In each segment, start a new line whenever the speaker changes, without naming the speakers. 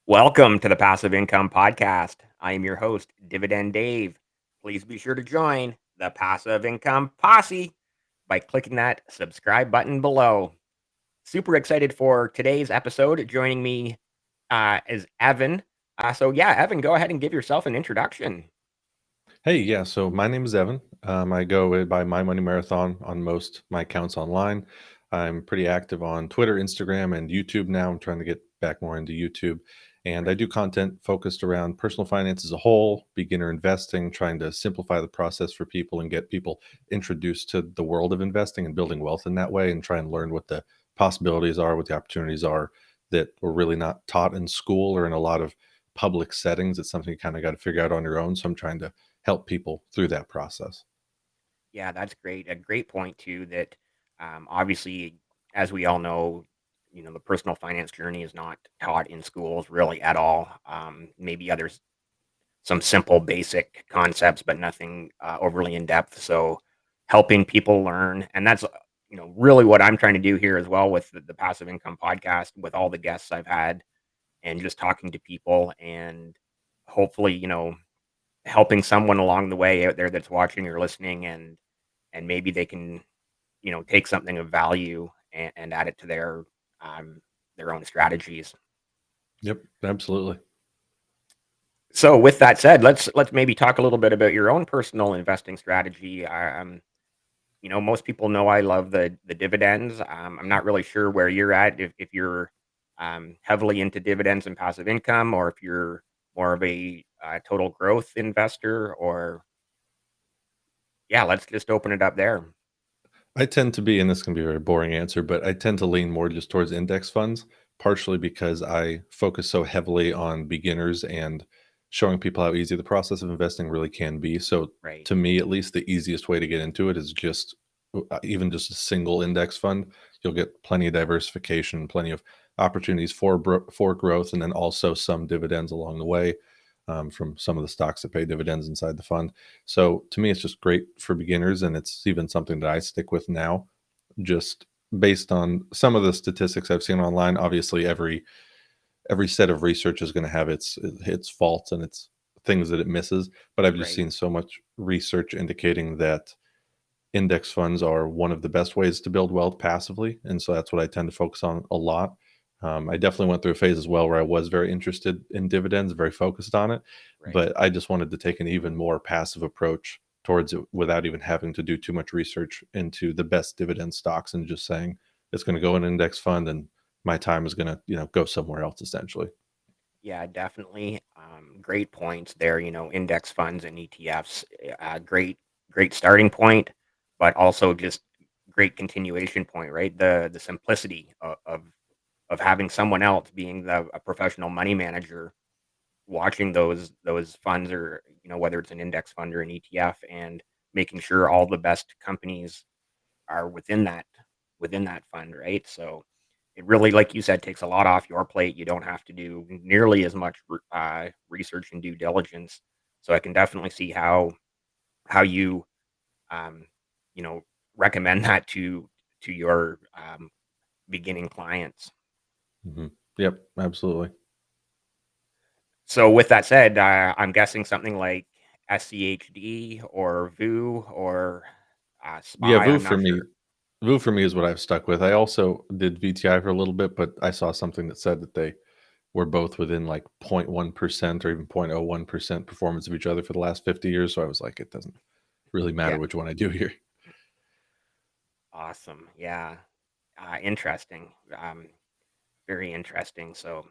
Welcome to the Passive Income Podcast. I am your host, Dividend Dave. Please be sure to join the Passive Income Posse by clicking that subscribe button below. Super excited for today's episode. Joining me is Evan. Evan, go ahead and give yourself an introduction.
Hey, yeah. So my name is Evan. I go by My Money Marathon on most my accounts online. I'm pretty active on Twitter, Instagram, and YouTube now. I'm trying to get back more into YouTube. And I
Right.
do content focused around personal finance as a whole, beginner investing, trying to simplify the process for people and get people introduced to the world of investing and building wealth in that way and try and learn what the possibilities are, what the opportunities are that were really not taught in school or in a lot of public settings. It's something you kind of got to figure out on your own. So I'm trying to help people through that process.
Yeah, that's great. A great point too. That obviously, as we all know, the personal finance journey is not taught in schools really at all. Maybe others some simple basic concepts, but nothing overly in depth. So helping people learn, and that's really what I'm trying to do here as well with the Passive Income Podcast, with all the guests I've had, and just talking to people, and hopefully helping someone along the way out there that's watching or listening, and maybe they can take something of value and add it to um, their own strategies.
Yep, absolutely.
So with that said, let's maybe talk a little bit about your own personal investing strategy. Most people know I love the dividends. I'm not really sure where you're at, if you're heavily into dividends and passive income, or if you're more of a total growth investor. Or yeah, let's just open it up there.
I tend to be, and this can be a very boring answer, but I tend to lean more just towards index funds, partially because I focus so heavily on beginners and showing people how easy the process of investing really can be. So,
Right,
to me, at least the easiest way to get into it is just even just a single index fund. You'll get plenty of diversification, plenty of opportunities for growth, and then also some dividends along the way from some of the stocks that pay dividends inside the fund. So to me, it's just great for beginners, and it's even something that I stick with now, just based on some of the statistics I've seen online. Obviously, every set of research is going to have its faults and its things that it misses, but I've just
right.
seen so much research indicating that index funds are one of the best ways to build wealth passively, and so that's what I tend to focus on a lot. I definitely went through a phase as well where I was very interested in dividends, very focused on it,
Right.
but I just wanted to take an even more passive approach towards it without even having to do too much research into the best dividend stocks and just saying it's going to go in an index fund and my time is going to go somewhere else essentially.
Yeah, definitely. Great points there. Index funds and ETFs, great starting point, but also just great continuation point, right? The simplicity of having someone else being a professional money manager, watching those funds, or whether it's an index fund or an ETF, and making sure all the best companies are within that fund, right? So it really, like you said, takes a lot off your plate. You don't have to do nearly as much research and due diligence. So I can definitely see how you um, you know recommend that to your beginning clients.
Hmm. Yep, absolutely.
So with that said, I'm guessing something like SCHD or VU or
Yeah,
SPY. I'm not sure.
VU for me is what I've stuck with. I also did VTI for a little bit, but I saw something that said that they were both within like 0.1% or even 0.01% performance of each other for the last 50 years. So I was like, it doesn't really matter
Yeah,
which one I do here.
awesome. Yeah, interesting. Very interesting. So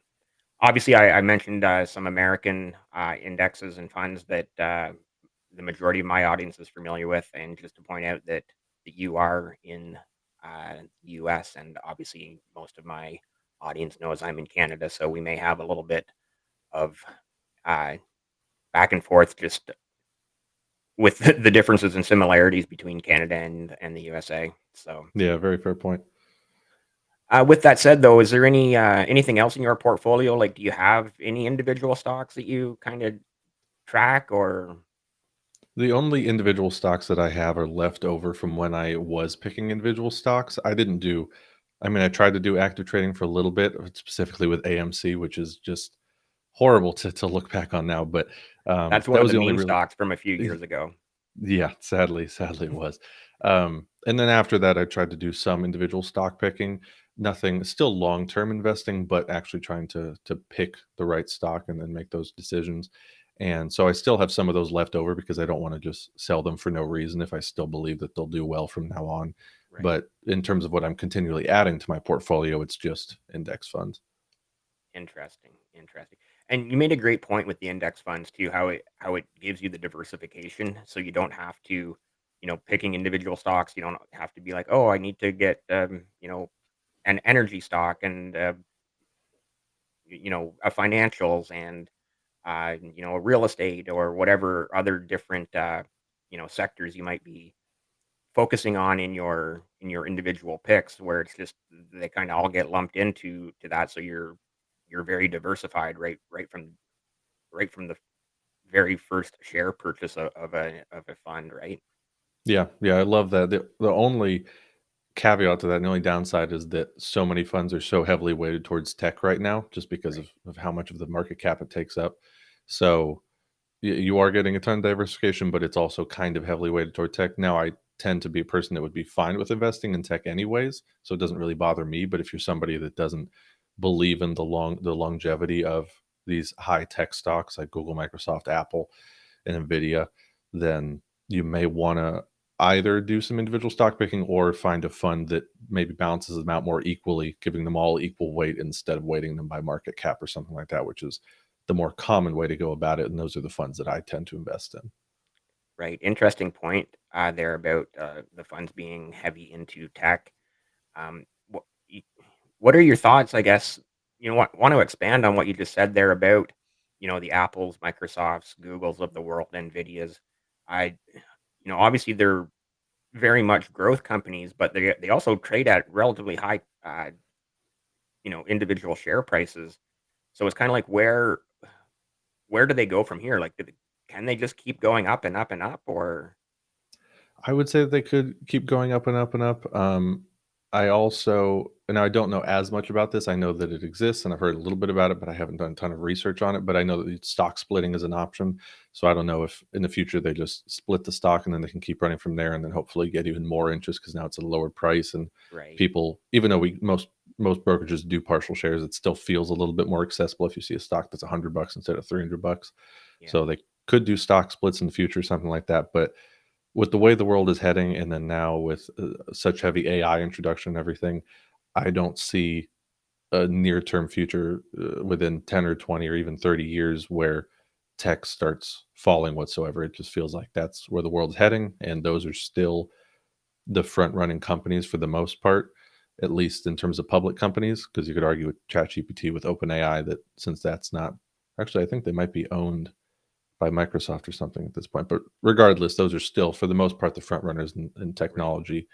obviously, I mentioned some American indexes and funds that the majority of my audience is familiar with, and just to point out that you are in the U.S., and obviously most of my audience knows I'm in Canada, so we may have a little bit of uh, back and forth just with the differences and similarities between Canada and the USA. So,
Yeah, very fair point.
with that said, though, is there anything else in your portfolio? Like, do you have any individual stocks that you kind of track, or
The only individual stocks that I have are left over from when I was picking individual stocks. I mean, I tried to do active trading for a little bit, specifically with AMC, which is just horrible to look back on now, but
That's one
that
of
was
the
the only
meme
really
stocks from a few years ago.
yeah, sadly it was. And then after that, I tried to do some individual stock picking. Nothing, still long term investing, but actually trying to pick the right stock and then make those decisions. And so I still have some of those left over because I don't want to just sell them for no reason if I still believe that they'll do well from now on.
Right.
But in terms of what I'm continually adding to my portfolio, it's just index funds.
Interesting, interesting. And you made a great point with the index funds too, how it gives you the diversification, so you don't have to, picking individual stocks. You don't have to be like, oh, I need to get, an energy stock and a financials and a real estate or whatever other different sectors you might be focusing on in your individual picks, where it's just they kind of all get lumped into that, so you're very diversified right from the very first share purchase of a fund, right?
Yeah, yeah, I love that. The only caveat to that, and the only downside is that so many funds are so heavily weighted towards tech right now, just because
Right.
of how much of the market cap it takes up. So you are getting a ton of diversification, but it's also kind of heavily weighted toward tech. Now, I tend to be a person that would be fine with investing in tech anyways, so it doesn't really bother me. But if you're somebody that doesn't believe in the longevity of these high tech stocks like Google, Microsoft, Apple, and Nvidia, then you may want to either do some individual stock picking or find a fund that maybe balances them out more equally, giving them all equal weight instead of weighting them by market cap or something like that, which is the more common way to go about it. And those are the funds that I tend to invest in.
Right. Interesting point there about the funds being heavy into tech. What what are your thoughts? I guess want to expand on what you just said there about the Apples, Microsofts, Googles of the world, Nvidias. I obviously they're very much growth companies, but they also trade at relatively high individual share prices. So it's kind of like where do they go from here? Like, can they just keep going up and up and up, or
I would say that they could keep going up and up and up. I also, and I don't know as much about this. I know that it exists, and I've heard a little bit about it, but I haven't done a ton of research on it. But I know that stock splitting is an option. So I don't know if in the future they just split the stock and then they can keep running from there, and then hopefully get even more interest because now it's at a lower price. And
right?
people, even though we most brokerages do partial shares, it still feels a little bit more accessible if you see a stock that's $100 instead of $300.
Yeah,
So they could do stock splits in the future, something like that. But with the way the world is heading, and then now with such heavy AI introduction and everything, I don't see a near term future within 10 or 20 or even 30 years where tech starts falling whatsoever. It just feels like that's where the world's heading. And those are still the front running companies for the most part, at least in terms of public companies. Because you could argue with ChatGPT, with OpenAI, that since that's not actually, I think they might be owned by Microsoft or something at this point. But regardless, those are still, for the most part, the front runners in
right.
technology.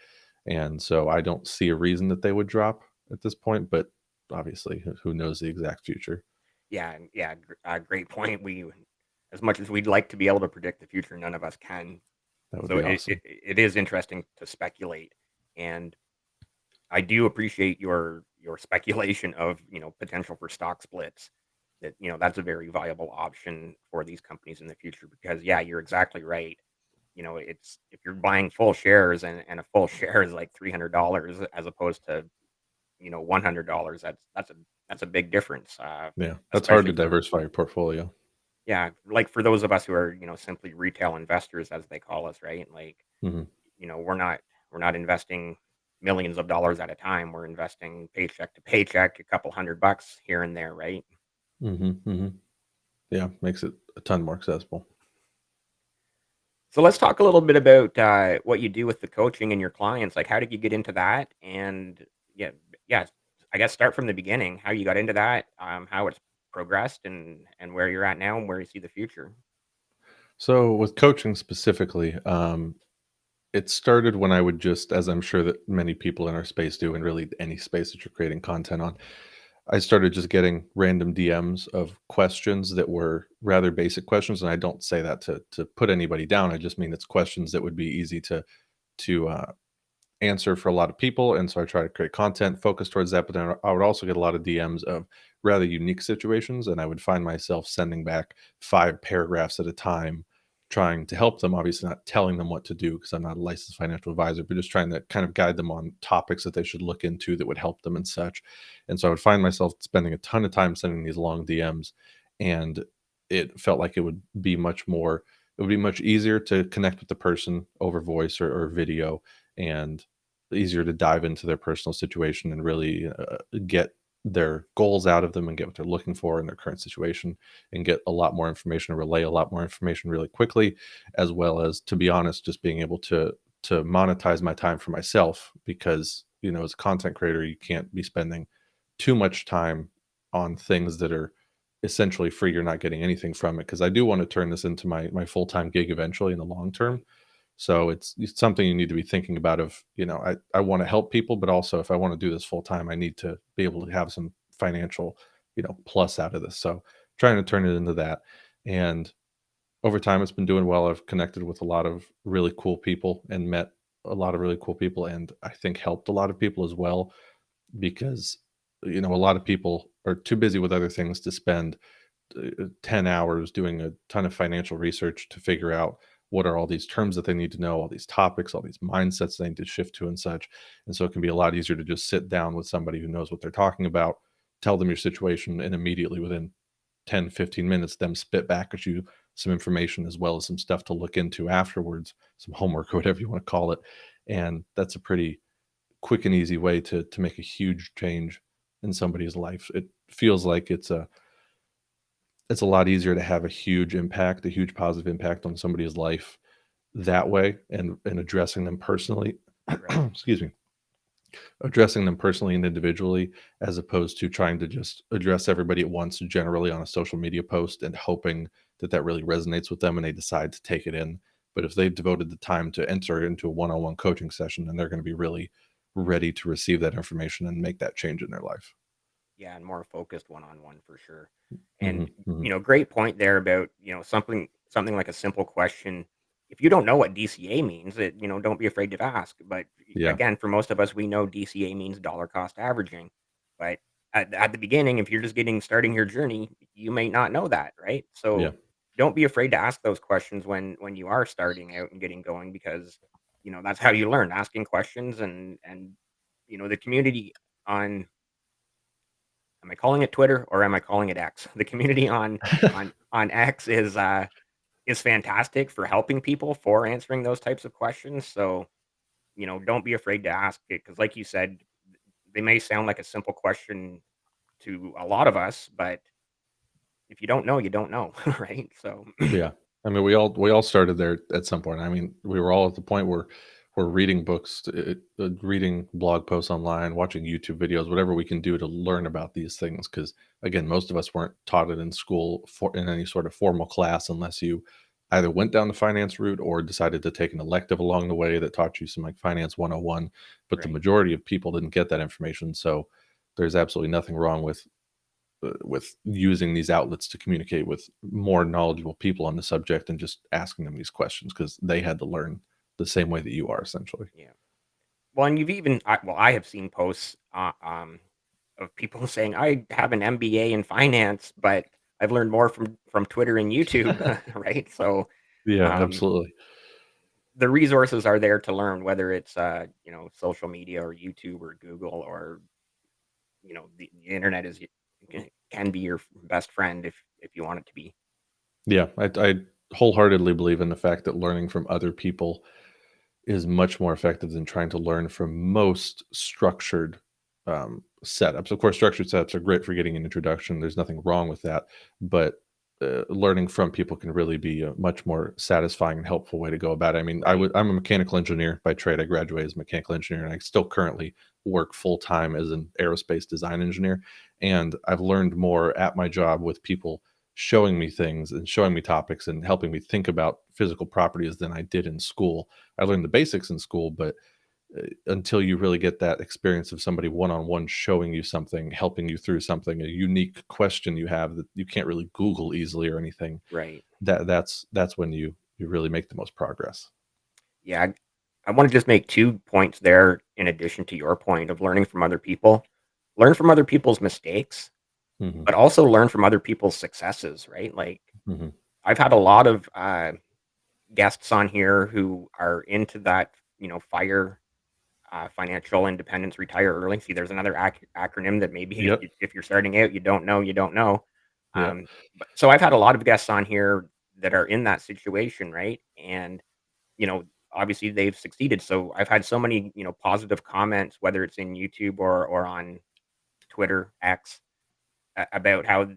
And so I don't see a reason that they would drop at this point. But obviously, who knows the exact future?
Yeah, yeah. Great point. As much as we'd like to be able to predict the future, none of us can.
That would
So
be
it
awesome.
it is interesting to speculate, and I do appreciate your speculation of potential for stock splits. That that's a very viable option for these companies in the future, because yeah, you're exactly right. It's if you're buying full shares, and a full share is like $300 as opposed to $100. That's a big difference,
Yeah, that's hard
especially
to
for
diversify your portfolio.
yeah, like for those of us who are simply retail investors, as they call us, right? Like
Hmm.
we're not investing millions of dollars at a time. We're investing paycheck to paycheck, a couple $100 here and there, right?
Hmm. Hmm. Yeah, makes it a ton more accessible.
So let's talk a little bit about what you do with the coaching and your clients. Like, how did you get into that? And yeah, yeah, I guess start from the beginning. How you got into that, how it's progressed, and where you're at now, and where you see the future.
So with coaching specifically, it started when I would just, as I'm sure that many people in our space do, and really any space that you're creating content on, I started just getting random DMs of questions that were rather basic questions, and I don't say that to put anybody down. I just mean it's questions that would be easy to answer for a lot of people, and so I try to create content focused towards that. But then I would also get a lot of DMs of rather unique situations, and I would find myself sending back 5 paragraphs at a time, trying to help them. Obviously, not telling them what to do because I'm not a licensed financial advisor, but just trying to kind of guide them on topics that they should look into that would help them and such. And so I would find myself spending a ton of time sending these long DMs, and it felt like it would be much easier to connect with the person over voice or video, and easier to dive into their personal situation and really get their goals out of them and get what they're looking for in their current situation, and get a lot more information, relay a lot more information really quickly, as well as, to be honest, just being able to monetize my time for myself, because as a content creator you can't be spending too much time on things that are essentially free. You're not getting anything from it, because I do want to turn this into my full-time gig eventually in the long term.
Right.
So it's something you need to be thinking about. Of I want to help people, but also if I want to do this full time, I need to be able to have some financial plus out of this. So trying to turn it into that. And over time it's been doing well. I've connected with a lot of really cool people and met a lot of really cool people, and I think helped a lot of people as well, because a lot of people are too busy with other things to spend 10 hours doing a ton of financial research to figure out what are all these terms that they need to know, all these topics, all these mindsets they need to shift to and such. And so it can be a lot easier to just sit down with somebody who knows what they're talking about, tell them your situation, and immediately within 10, 15 minutes, them spit back at you some information as well as some stuff to look into afterwards, some homework or whatever you want to call it. And that's a pretty quick and easy way to make a huge change in somebody's life. It feels like it's a lot easier to have a huge impact, a huge positive impact on somebody's life that way, and addressing them personally.
Right.
Excuse me. Addressing them personally and individually, as opposed to trying to just address everybody at once generally on a social media post and hoping that that really resonates with them and they decide to take it in. But if they've devoted the time to enter into a one-on-one coaching session, then they're going to be really ready to receive that information and make that change in their life.
Yeah, and more focused one-on-one for sure. And,
Hmm. Hmm.
great point there about, something like a simple question. If you don't know what DCA means, don't be afraid to ask. But
Yeah.
again, for most of us, we know DCA means dollar cost averaging. But at the beginning, if you're just getting starting your journey, you may not know that, right?
Yeah.
So don't be afraid to ask those questions when you are starting out and getting going, because that's how you learn, asking questions. And the community on, am I calling it Twitter or am I calling it X? The community on X is fantastic for helping people, for answering those types of questions. So, don't be afraid to ask it, because like you said, they may sound like a simple question to a lot of us, but if you don't know, you don't know, right? So,
Yeah. I mean, we all started there at some point. I mean, we were all at the point where we're reading books, reading blog posts online, watching YouTube videos, whatever we can do to learn about these things. Because again, most of us weren't taught it in school for in any sort of formal class, unless you either went down the finance route or decided to take an elective along the way that taught you some like finance 101. But the
right.
majority of people didn't get that information. So there's absolutely nothing wrong with using these outlets to communicate with more knowledgeable people on the subject and just asking them these questions, because they had to learn the same way that you are essentially.
Yeah. Well, and I have seen posts of people saying, I have an MBA in finance, but I've learned more from Twitter and YouTube, right? So,
Yeah,
um,
absolutely.
the resources are there to learn, whether it's social media or YouTube or Google, or the internet can be your best friend if you want it to be.
Yeah, I wholeheartedly believe in the fact that learning from other people is much more effective than trying to learn from most structured setups. Of course, structured setups are great for getting an introduction. There's nothing wrong with that, but learning from people can really be a much more satisfying and helpful way to go about it. I mean,
Right.
I'm a mechanical engineer by trade. I graduated as a mechanical engineer, and I still currently work full time as an aerospace design engineer. And I've learned more at my job with people showing me things and showing me topics and helping me think about physical properties than I did in school. I learned the basics in school, but until you really get that experience of somebody one on one showing you something, helping you through something, a unique question you have that you can't really Google easily or anything,
Right.
that's when you really make the most progress.
Yeah. I want to just make 2 points there in addition to your point of learning from other people. Learn from other people's mistakes,
Mhm.
but also learn from other people's successes, right? Like,
Mhm.
I've had a lot of, guests on here who are into that, FIRE, financial independence, retire early. See, there's another acronym that maybe
Yep.
if you're starting out, you don't know, you don't know.
Yep.
But so I've had a lot of guests on here that are in that situation, right? And you know, obviously they've succeeded. So I've had so many, positive comments, whether it's in YouTube or on Twitter X, about how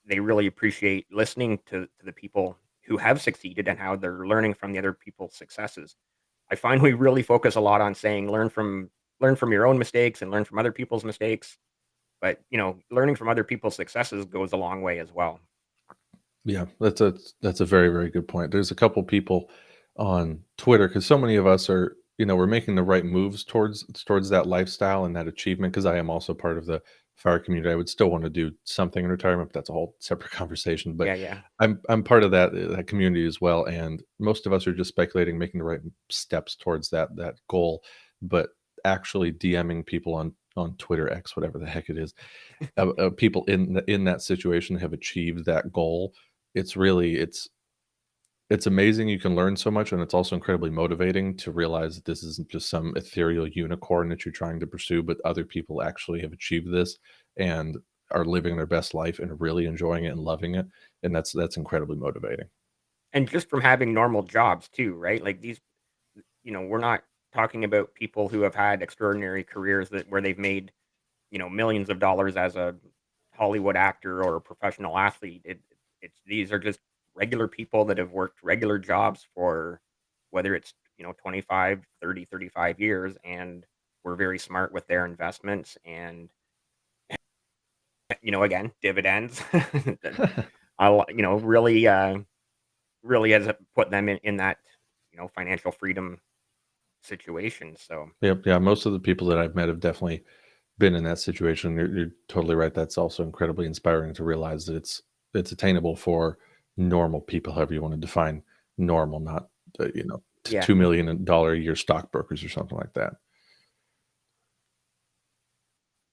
they really appreciate listening to the people who have succeeded and how they're learning from the other people's successes. I find we really focus a lot on saying learn from your own mistakes and learn from other people's mistakes, but learning from other people's successes goes a long way as well.
Yeah, that's a very, very good point. There's a couple people on Twitter because so many of us are, we're making the right moves towards that lifestyle and that achievement. Because I am also part of the fire community. I would still want to do something in retirement, but that's a whole separate conversation. But
Yeah, yeah.
I'm part of that community as well, and most of us are just speculating, making the right steps towards that goal, but actually DMing people on Twitter X, whatever the heck it is, people in that situation have achieved that goal. It's amazing. You can learn so much, and it's also incredibly motivating to realize that this isn't just some ethereal unicorn that you're trying to pursue, but other people actually have achieved this and are living their best life and really enjoying it and loving it, and that's incredibly motivating.
And just from having normal jobs too, right? Like we're not talking about people who have had extraordinary careers that where they've made, millions of dollars as a Hollywood actor or a professional athlete. It's these are just regular people that have worked regular jobs for whether it's, 25, 30, 35 years and we're very smart with their investments and again, dividends. That really really has put them in that, financial freedom situation. So
Yep, yeah, most of the people that I've met have definitely been in that situation. You're totally right. That's also incredibly inspiring to realize that it's attainable for normal people, however you want to define normal, not
yeah.
$2 million a year stockbrokers or something like that.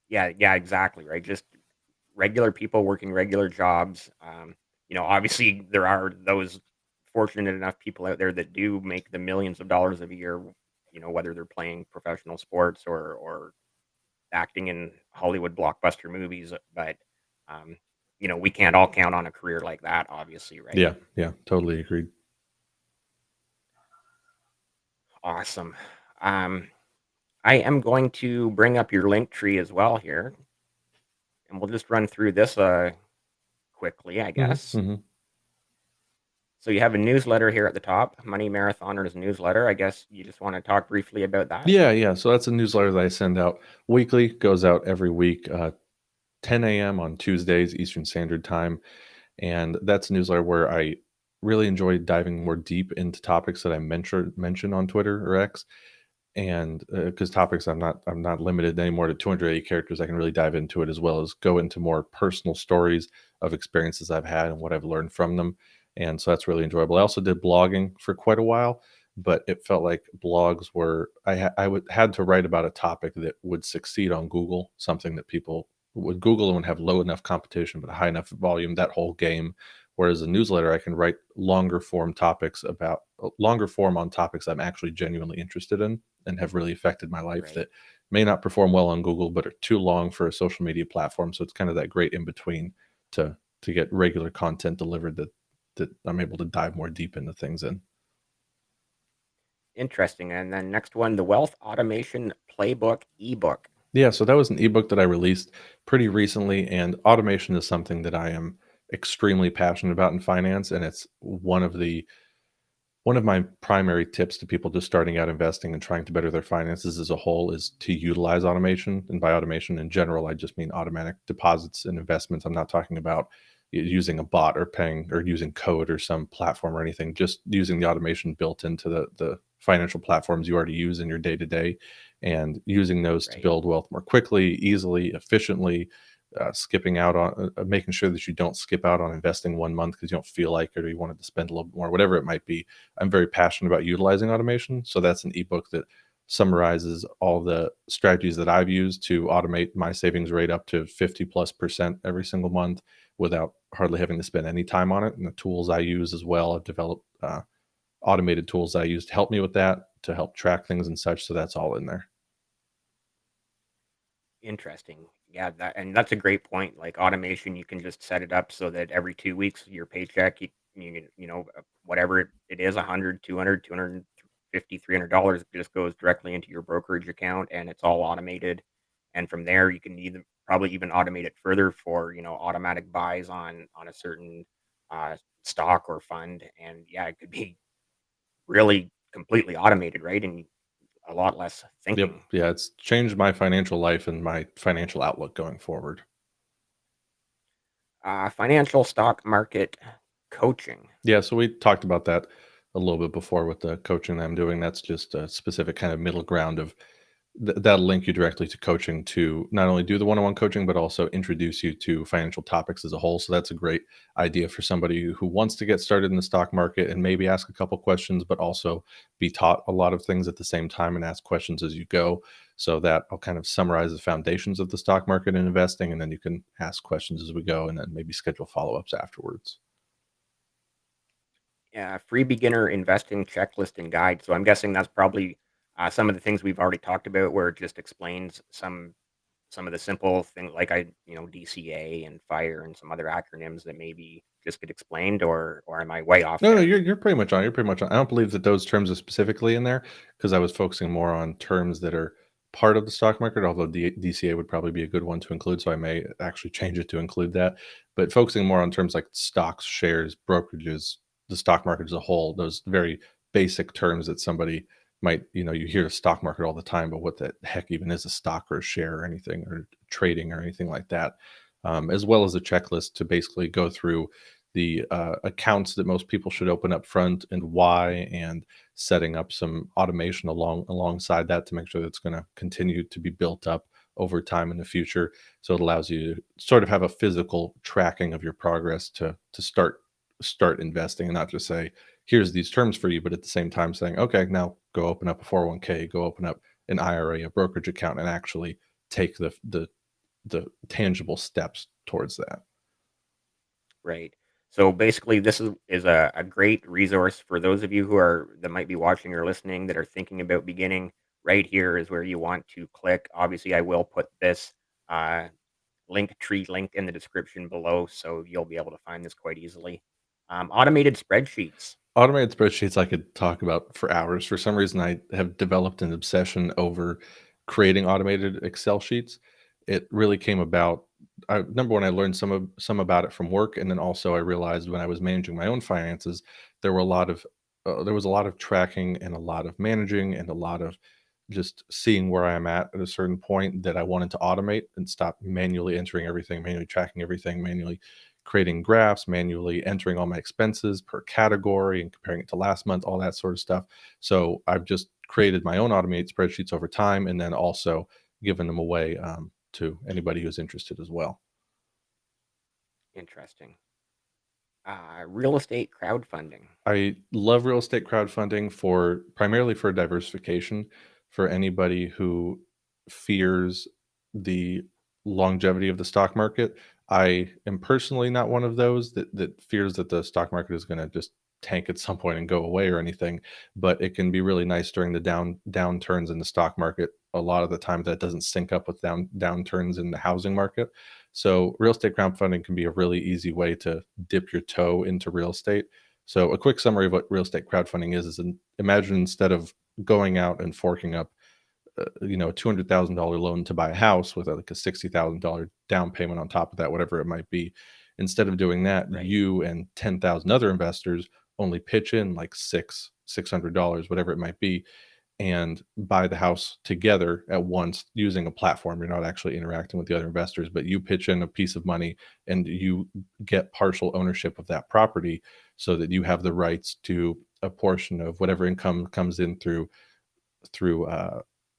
Yeah, yeah, exactly, right? Just regular people working regular jobs. Obviously there are those fortunate enough people out there that do make the millions of dollars a year, whether they're playing professional sports or acting in Hollywood blockbuster movies. But um, we can't all count on a career like that, obviously, right?
Yeah, yeah, totally agreed.
Awesome. Um, I am going to bring up your link tree as well here, and we'll just run through this quickly, I
Hmm.
guess.
Hmm.
So you have a newsletter here at the top, Money Marathoners newsletter. I guess you just want to talk briefly about that.
Yeah, yeah. So that's a newsletter that I send out weekly. Goes out every week, 10 a.m. on Tuesdays Eastern Standard Time, and that's a newsletter where I really enjoy diving more deep into topics that I mention on Twitter or X, and because topics I'm not limited anymore to 280 characters. I can really dive into it as well as go into more personal stories of experiences I've had and what I've learned from them, and so that's really enjoyable. I also did blogging for quite a while, but it felt like blogs were I would had to write about a topic that would succeed on Google, something that people would Google and have low enough competition but high enough volume, that whole game. Whereas a newsletter, I can write longer form on topics I'm actually genuinely interested in and have really affected my life
Right.
that may not perform well on Google, but are too long for a social media platform. So it's kind of that great in between to get regular content delivered that I'm able to dive more deep into things in.
Interesting. And then next one, the Wealth Automation Playbook ebook.
Yeah, so that was an ebook that I released pretty recently, and automation is something that I am extremely passionate about in finance, and it's one of my primary tips to people just starting out investing and trying to better their finances as a whole is to utilize automation. And by automation in general, I just mean automatic deposits and investments. I'm not talking about using a bot or paying or using code or some platform or anything, just using the automation built into the financial platforms you already use in your day to day and using those to
Right.
build wealth more quickly, easily, efficiently, skipping out on making sure that you don't skip out on investing 1 month because you don't feel like it or you wanted to spend a little bit more, whatever it might be. I'm very passionate about utilizing automation. So that's an ebook that summarizes all the strategies that I've used to automate my savings rate up to 50+% every single month without hardly having to spend any time on it. And the tools I use as well, I've developed automated tools that I use to help me with that, to help track things and such. So that's all in there.
Interesting. Yeah, that's a great point. Like automation, you can just set it up so that every 2 weeks your paycheck, whatever it is, 100, 200, 250, $300 just goes directly into your brokerage account and it's all automated. And from there you can either probably even automate it further for, automatic buys on a certain stock or fund. And yeah, it could be really completely automated, right? And a lot less
Yep.
thinking.
Yeah, it's changed my financial life and my financial outlook going forward.
Financial stock market coaching.
Yeah, so we talked about that a little bit before with the coaching that I'm doing. That's just a specific kind of middle ground of that'll link you directly to coaching to not only do the one-on-one coaching, but also introduce you to financial topics as a whole. So that's a great idea for somebody who wants to get started in the stock market and maybe ask a couple questions, but also be taught a lot of things at the same time and ask questions as you go. So that I'll kind of summarize the foundations of the stock market and investing, and then you can ask questions as we go and then maybe schedule follow-ups afterwards.
Yeah, free beginner investing checklist and guide. So I'm guessing that's probably some of the things we've already talked about, where it just explains some of the simple things like DCA and FIRE and some other acronyms that maybe just get explained, or am I way off
No, no,
there?
you're pretty much on. You're pretty much on. I don't believe that those terms are specifically in there because I was focusing more on terms that are part of the stock market. Although DCA would probably be a good one to include, so I may actually change it to include that. But focusing more on terms like stocks, shares, brokerages, the stock market as a whole. Those very basic terms that somebody might, you hear the stock market all the time, but what the heck even is a stock or a share or anything or trading or anything like that, as well as a checklist to basically go through the accounts that most people should open up front and why, and setting up some automation alongside that to make sure that it's going to continue to be built up over time in the future. So it allows you to sort of have a physical tracking of your progress to start investing and not just say, here's these terms for you, but at the same time saying, okay, now go open up a 401k, go open up an IRA, a brokerage account, and actually take the tangible steps towards that.
Right. So basically, this is a great resource for those of you that might be watching or listening that are thinking about beginning. Right here is where you want to click. Obviously, I will put this uh, link tree link in the description below, so you'll be able to find this quite easily. Automated spreadsheets.
Automated spreadsheets I could talk about for hours. For some reason, I have developed an obsession over creating automated Excel sheets. It really came about. Number one, I learned some about it from work, and then also I realized when I was managing my own finances, there was a lot of tracking and a lot of managing and a lot of just seeing where I am at a certain point that I wanted to automate and stop manually entering everything, manually tracking everything, manually creating graphs, manually entering all my expenses per category and comparing it to last month, all that sort of stuff. So I've just created my own automated spreadsheets over time and then also given them away to anybody who's interested as well.
Interesting. Real estate crowdfunding.
I love real estate crowdfunding for primarily for diversification for anybody who fears the longevity of the stock market. I am personally not one of those that fears that the stock market is going to just tank at some point and go away or anything, but it can be really nice during the downturns in the stock market. A lot of the time that doesn't sync up with downturns in the housing market. So real estate crowdfunding can be a really easy way to dip your toe into real estate. So a quick summary of what real estate crowdfunding imagine instead of going out and forking up, a $200,000 loan to buy a house with like a $60,000 down payment on top of that, whatever it might be. Instead of doing that,
Right.
you and 10,000 other investors only pitch in like $600, whatever it might be, and buy the house together at once using a platform. You're not actually interacting with the other investors, but you pitch in a piece of money and you get partial ownership of that property so that you have the rights to a portion of whatever income comes in through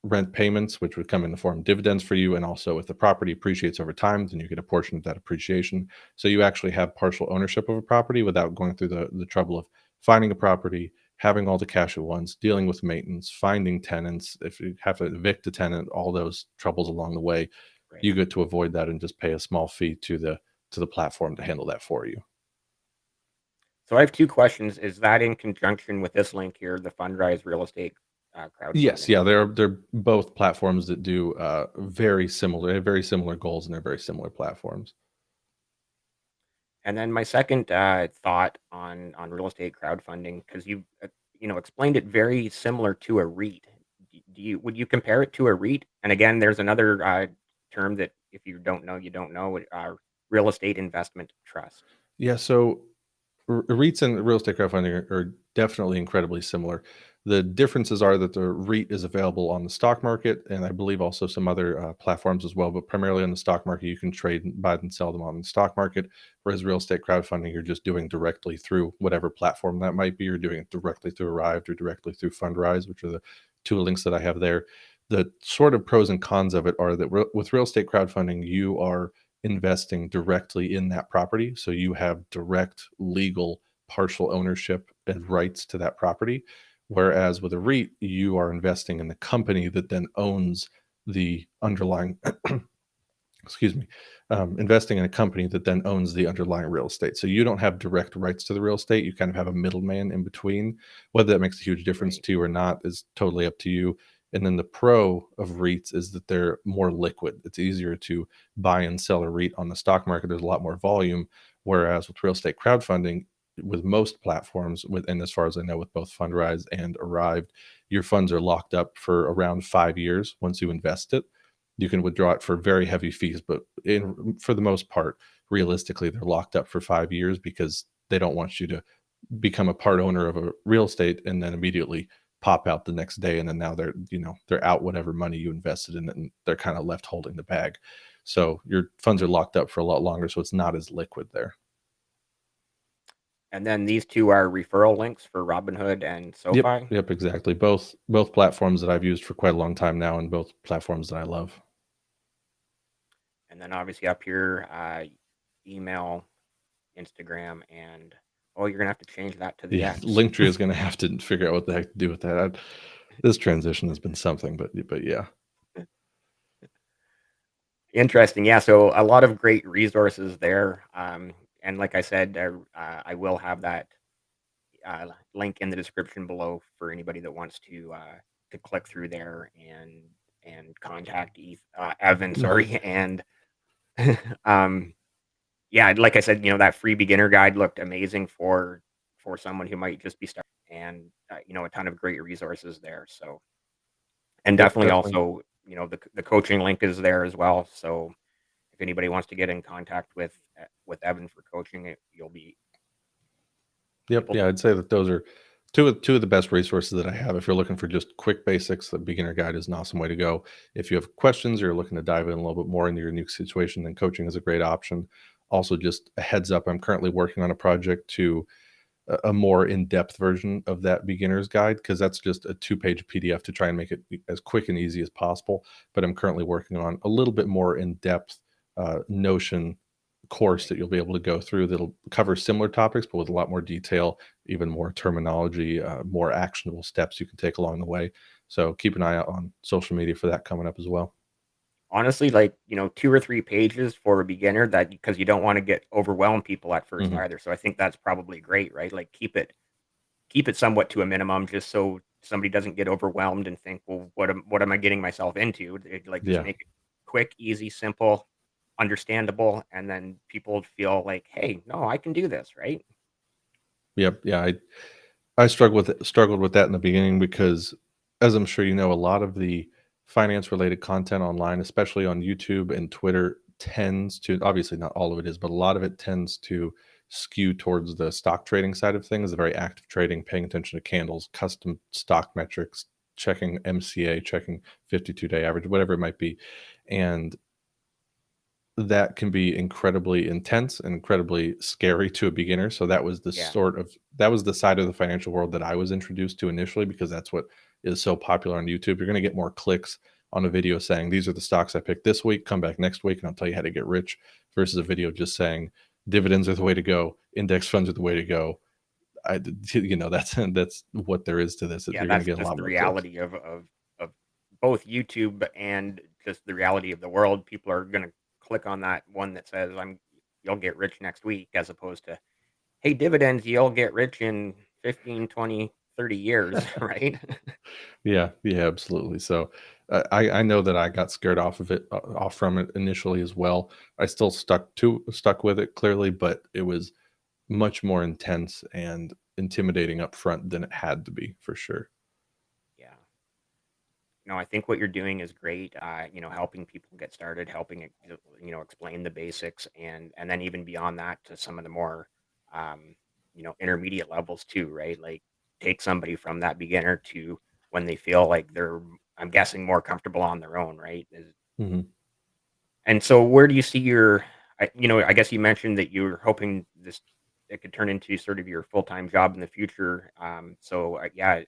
rent payments, which would come in the form of dividends for you. And also, if the property appreciates over time, then you get a portion of that appreciation. So you actually have partial ownership of a property without going through the trouble of finding a property, having all the cash at once, dealing with maintenance, finding tenants. If you have to evict a tenant, all those troubles along the way,
Right.
you get to avoid that and just pay a small fee to the platform to handle that for you.
So I have 2 questions. Is that in conjunction with this link here, the Fundrise Real Estate,
Yes,
crowdfunding?
yeah, they're both platforms that do very similar, they have very similar goals, and they're very similar platforms.
And then my second, thought on real estate crowdfunding, because you explained it very similar to a REIT. Do you would you compare it to a REIT? And again, there's another, term that if you don't know, you don't know, real estate investment trust.
Yeah, so REITs and real estate crowdfunding are definitely incredibly similar. The differences are that the REIT is available on the stock market, and I believe also some other platforms as well, but primarily on the stock market. You can trade, buy and sell them on the stock market. Whereas real estate crowdfunding, you're just doing directly through whatever platform that might be. You're doing it directly through Arrived or directly through Fundrise, which are the two links that I have there. The sort of pros and cons of it are that with real estate crowdfunding, you are investing directly in that property. So you have direct legal partial ownership and rights to that property. Whereas with a REIT, you are investing in the company that then owns the underlying, excuse me, investing in a company that then owns the underlying real estate. So you don't have direct rights to the real estate. You kind of have a middleman in between. Whether that makes a huge difference
Right.
to you or not is totally up to you. And then the pro of REITs is that they're more liquid. It's easier to buy and sell a REIT on the stock market. There's a lot more volume. Whereas with real estate crowdfunding, with most platforms, with and as far as I know, with both Fundrise and Arrived, your funds are locked up for around 5 years once you invest it. You can withdraw it for very heavy fees, but for the most part, realistically, they're locked up for 5 years because they don't want you to become a part owner of a real estate and then immediately pop out the next day, and then now they're out whatever money you invested in it, and they're kind of left holding the bag. So your funds are locked up for a lot longer, so it's not as liquid there.
And then these 2 are referral links for Robinhood and
Yep,
SoFi.
yep, exactly. Both platforms that I've used for quite a long time now, and both platforms that I love.
And then obviously up here, email, Instagram, and oh, you're gonna have to change that to the
Yeah,
X.
Linktree is going to have to figure out what the heck to do with that. This transition has been something, but yeah.
Interesting. Yeah. So a lot of great resources there. And like I said, I will have that link in the description below for anybody that wants to click through there and contact Evan.
Mhm.
Sorry, and um, yeah, like I said, that free beginner guide looked amazing for someone who might just be starting, and a ton of great resources there. So, and
Yep,
definitely
definitely.
also, the coaching link is there as well. So if anybody wants to get in contact with Evan for coaching, you'll be
Yep,
able
yeah,
to.
I'd say that those are two of the best resources that I have. If you're looking for just quick basics, the beginner guide is an awesome way to go. If you have questions or you're looking to dive in a little bit more into your unique situation, then coaching is a great option. Also, just a heads up, I'm currently working on a project to a more in-depth version of that beginner's guide because that's just a two-page PDF to try and make it as quick and easy as possible. But I'm currently working on a little bit more in-depth Notion course
Right.
that you'll be able to go through that'll cover similar topics, but with a lot more detail, even more terminology, more actionable steps you can take along the way. So keep an eye out on social media for that coming up as well.
Honestly, like, 2 or 3 pages for a beginner that because you don't wanna get overwhelm people at first
Mhm.
either, so I think that's probably great, right? Like, keep it somewhat to a minimum just so somebody doesn't get overwhelmed and think, "Well, what am I getting myself into?" Like, just
Yeah.
make it quick, easy, simple, understandable, and then people feel like, "Hey, no, I can do this," right?
Yep. Yeah. I struggled with that in the beginning because, as I'm sure you know, a lot of the finance related content online, especially on YouTube and Twitter, tends to, obviously not all of it is, but a lot of it tends to skew towards the stock trading side of things, the very active trading, paying attention to candles, custom stock metrics, checking MCA, checking 52-day average, whatever it might be. And that can be incredibly intense and incredibly scary to a beginner. So that was
Yeah.
that was the side of the financial world that I was introduced to initially because that's what is so popular on YouTube. You're going to get more clicks on a video saying, these are the stocks I picked this week. Come back next week and I'll tell you how to get rich, versus a video just saying dividends are the way to go. Index funds are the way to go. That's what there is to this.
Yeah,
You're going to
that's
get a
just
lot
the
more clicks.
reality of both YouTube and just the reality of the world. People are gonna click on that one that says, you'll get rich next week," as opposed to, "Hey, dividends, you'll get rich in 15, 20, 30 years," right?
Yeah, yeah, absolutely. So I know that I got scared off from it initially as well. I still stuck with it clearly, but it was much more intense and intimidating up front than it had to be for sure.
Yeah. No, I think what you're doing is great. Helping people get started, explain the basics, and then even beyond that to some of the more, intermediate levels too, right? Like take somebody from that beginner to when they feel like they're, I'm guessing, more comfortable on their own, right?
Mhm.
And so, where do you see I guess you mentioned that you were hoping this it could turn into sort of your full time job in the future. Yeah,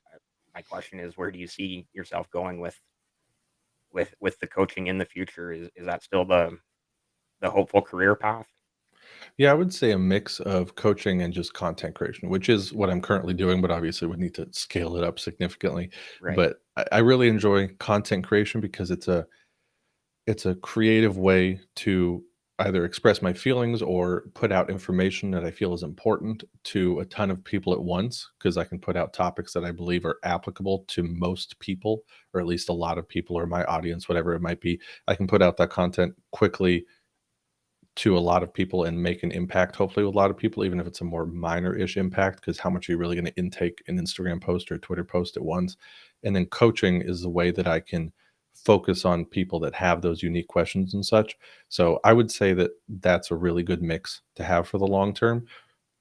my question is, where do you see yourself going with the coaching in the future? Is that still the hopeful career path?
Yeah, I would say a mix of coaching and just content creation, which is what I'm currently doing, but obviously would need to scale it up significantly.
Right,
But I really enjoy content creation because it's a creative way to either express my feelings or put out information that I feel is important to a ton of people at once, because I can put out topics that I believe are applicable to most people, or at least a lot of people, or my audience, whatever it might be. I can put out that content quickly to a lot of people and make an impact, hopefully, with a lot of people, even if it's a more minor-ish impact, because how much are you really going to intake an Instagram post or a Twitter post at once? And then coaching is the way that I can focus on people that have those unique questions and such. So I would say that that's a really good mix to have for the long term.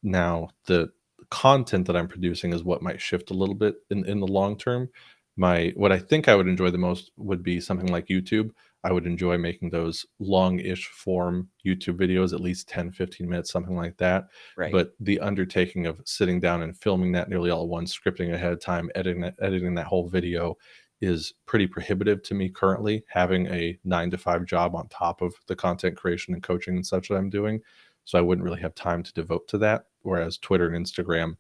Now, the content that I'm producing is what might shift a little bit in the long term. What I think I would enjoy the most would be something like YouTube. I would enjoy making those long-ish form YouTube videos, at least 10, 15 minutes, something like that.
right,
But the undertaking of sitting down and filming that nearly all at once, scripting ahead of time, editing that whole video is pretty prohibitive to me currently, having a 9 to 5 job on top of the content creation and coaching and such that I'm doing. So I wouldn't really have time to devote to that. Whereas Twitter and Instagram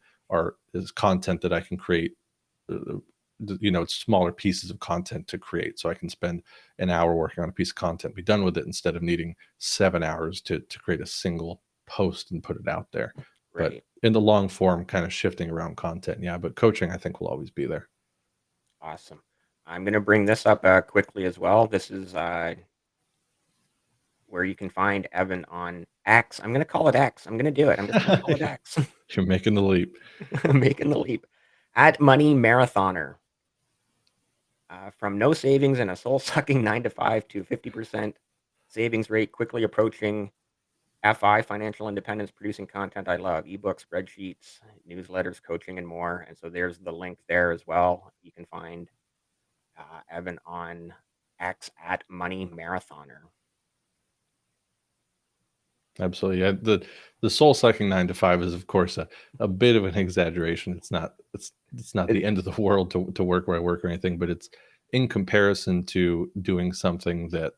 is content that I can create, uh, it's smaller pieces of content to create. So I can spend an hour working on a piece of content, be done with it, instead of needing 7 hours to create a single post and put it out there. But
right.
in the long form, kind of shifting around content, yeah. But coaching, I think, will always be there.
Awesome. I'm gonna bring this up quickly as well. This is where you can find Evan on X. I'm gonna call it X. I'm gonna do it. I'm just gonna call it X.
You're making the leap.
Making the leap. At Money Marathoner. From no savings and a soul sucking 9 to 5 to 50% savings rate, quickly approaching FI, financial independence, producing content I love, ebooks, spreadsheets, newsletters, coaching, and more. And so there's the link there as well. You can find Evan on X at Money Marathoner.
Absolutely. Yeah. The soul sucking 9 to 5 is, of course, a bit of an exaggeration. It's not
It,
the end of the world to work where I work or anything, but it's in comparison to doing something that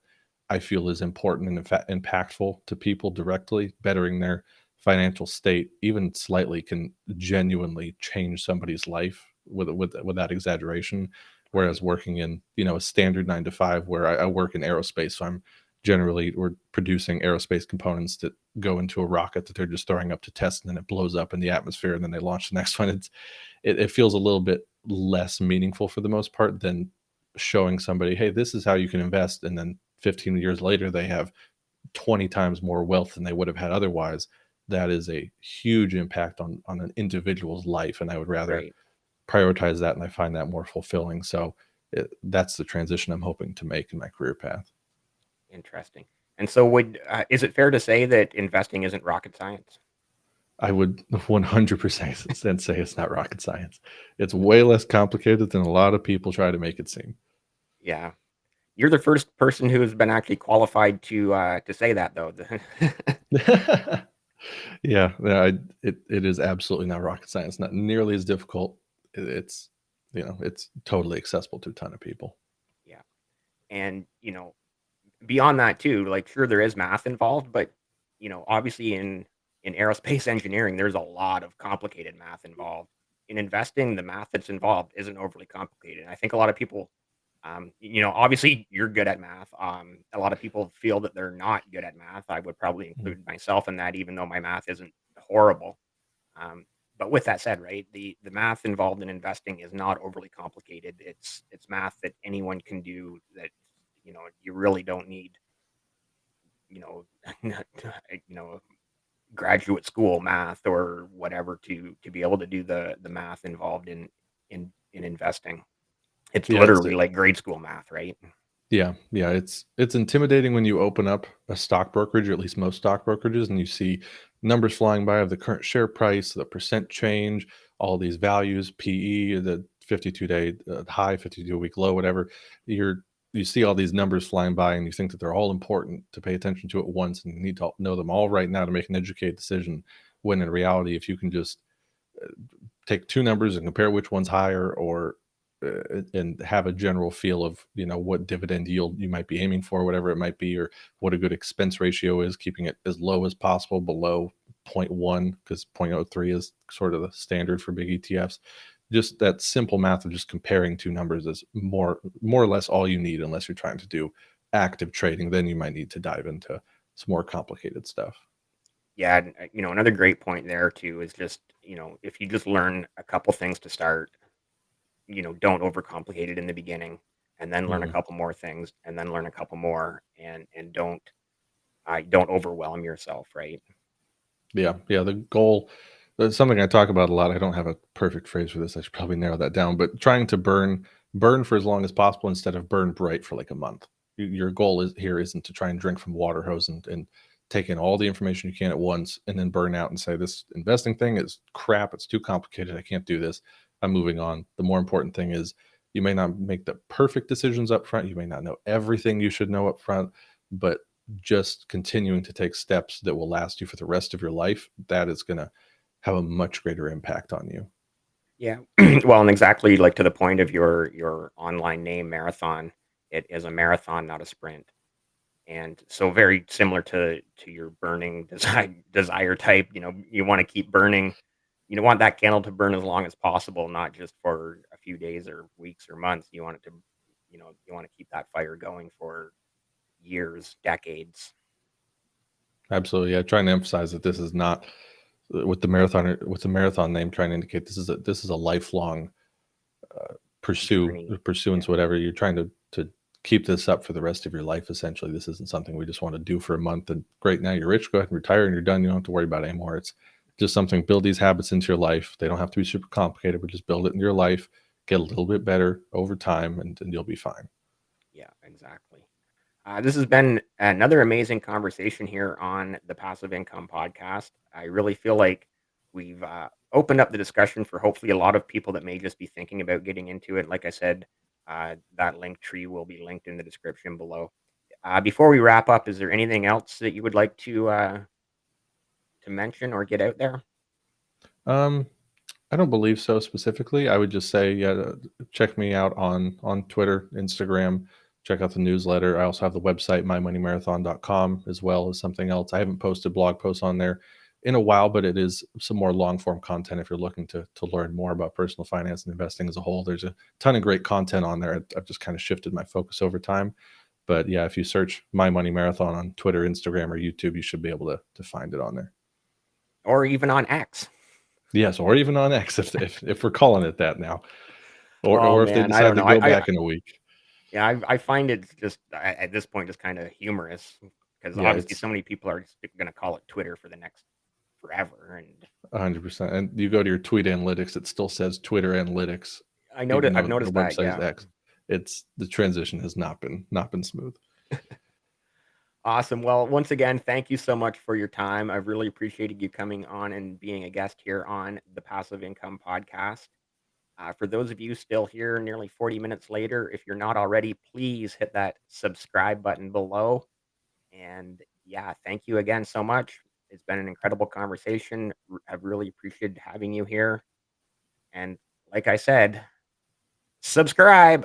I feel is important and impactful to people directly, bettering their financial state, even slightly, can genuinely change somebody's life with that exaggeration. Whereas
right,
working in, a standard 9 to 5, where I work in aerospace, so we're producing aerospace components that go into a rocket that they're just throwing up to test, and then it blows up in the atmosphere, and then they launch the next one. It feels a little bit less meaningful for the most part than showing somebody, hey, this is how you can invest, and then 15 years later they have 20 times more wealth than they would have had otherwise. That is a huge impact on an individual's life, and I would rather
right.
prioritize that, and I find that more fulfilling. So that's the transition I'm hoping to make in my career path.
Interesting. And so, is it fair to say that investing isn't rocket science?
I would 100% say it's not rocket science. It's way less complicated than a lot of people try to make it seem.
Yeah, you're the first person who has been actually qualified to say that, though.
Yeah, it is absolutely not rocket science. Not nearly as difficult. It's it's totally accessible to a ton of people.
Yeah. And, beyond that too, like, sure, there is math involved, but, obviously in aerospace engineering, there's a lot of complicated math involved. In investing, the math that's involved isn't overly complicated. I think a lot of people, obviously you're good at math. A lot of people feel that they're not good at math. I would probably
Mm.
include myself in that, even though my math isn't horrible. Um, but with that said, right, the math involved in investing is not overly complicated. It's math that anyone can do. That you really don't need you know you know graduate school math or whatever to be able to do the math involved in investing. It's
Yeah, it's
literally like grade school math, right?
Yeah, yeah, it's intimidating when you open up a stock brokerage, or at least most stock brokerages, and you see numbers flying by of the current share price, the percent change, all these values, PE, the 52-day high, 52-week low, whatever. You see all these numbers flying by, and you think that they're all important to pay attention to at once, and you need to know them all right now to make an educated decision. When in reality, if you can just take two numbers and compare which one's higher, or and have a general feel of what dividend yield you might be aiming for, whatever it might be, or what a good expense ratio is, keeping it as low as possible, below zero point 0.1, because 0.03 is sort of the standard for big ETFs. Just that simple math of just comparing two numbers is more or less all you need, unless you're trying to do active trading. Then you might need to dive into some more complicated stuff.
Yeah, and, another great point there too is just, if you just learn a couple things to start, don't overcomplicate it in the beginning, and then learn a
Mhm.
couple more things, and then learn a couple more, and don't overwhelm yourself, right?
Yeah, yeah. The goal, that's something I talk about a lot. I don't have a perfect phrase for this. I should probably narrow that down. But trying to burn for as long as possible instead of burn bright for like a month. Your goal is here isn't to try and drink from a water hose and take in all the information you can at once and then burn out and say this investing thing is crap. It's too complicated. I can't do this. I'm moving on. The more important thing is you may not make the perfect decisions up front. You may not know everything you should know up front, but just continuing to take steps that will last you for the rest of your life, that is going to have a much greater impact on you.
Yeah. Well, and exactly like to the point of your online name, marathon. It is a marathon, not a sprint. And so very similar to your burning desire type, you want to keep burning. You don't want that candle to burn as long as possible, not just for a few days or weeks or months. You want it to, you want to keep that fire going for years, decades.
Absolutely. Yeah. Trying to emphasize that this is not with the marathon name, trying to indicate this is a lifelong
Journey.
pursuance,
Yeah.
whatever. You're trying to keep this up for the rest of your life. Essentially, this isn't something we just want to do for a month and great, now you're rich, go ahead and retire and you're done. You don't have to worry about it anymore. It's just something, build these habits into your life. They don't have to be super complicated, but just build it in your life, get a little bit better over time, and you'll be fine.
Yeah, exactly. This has been another amazing conversation here on the Passive Income Podcast. I really feel like we've opened up the discussion for hopefully a lot of people that may just be thinking about getting into it. Like I said, that link tree will be linked in the description below. Before we wrap up, is there anything else that you would like to mention or get out there?
um I don't believe so specifically. I would just say, yeah, check me out on Twitter, Instagram. Check out the newsletter. I also have the website mymoneymarathon.com, as well as something else. I haven't posted blog posts on there in a while, but it is some more long form content if you're looking to learn more about personal finance and investing as a whole. There's a ton of great content on there. I've just kind of shifted my focus over time. But yeah, if you search My Money Marathon on Twitter, Instagram, or YouTube, you should be able to find it on there.
Or even on X?
Yes, or even on X, if we're calling it that now.
Oh
Or if they
man, I
decide
don't
to
know.
go back in a week.
Yeah, I find it just at this point just kind of humorous because
Yeah,
obviously
it's
so many people are just going to call it Twitter for the next forever. And
100%. And you go to your tweet analytics, it still says Twitter analytics, even
I've
though the
noticed that.
website is
Yeah.
X. It's the transition has not been smooth.
Awesome. Well, once again, thank you so much for your time. I've really appreciated you coming on and being a guest here on the Passive Income Podcast. For those of you still here nearly 40 minutes later, if you're not already, please hit that subscribe button below. And yeah, thank you again so much. It's been an incredible conversation. I've really appreciated having you here. And like I said, Subscribe.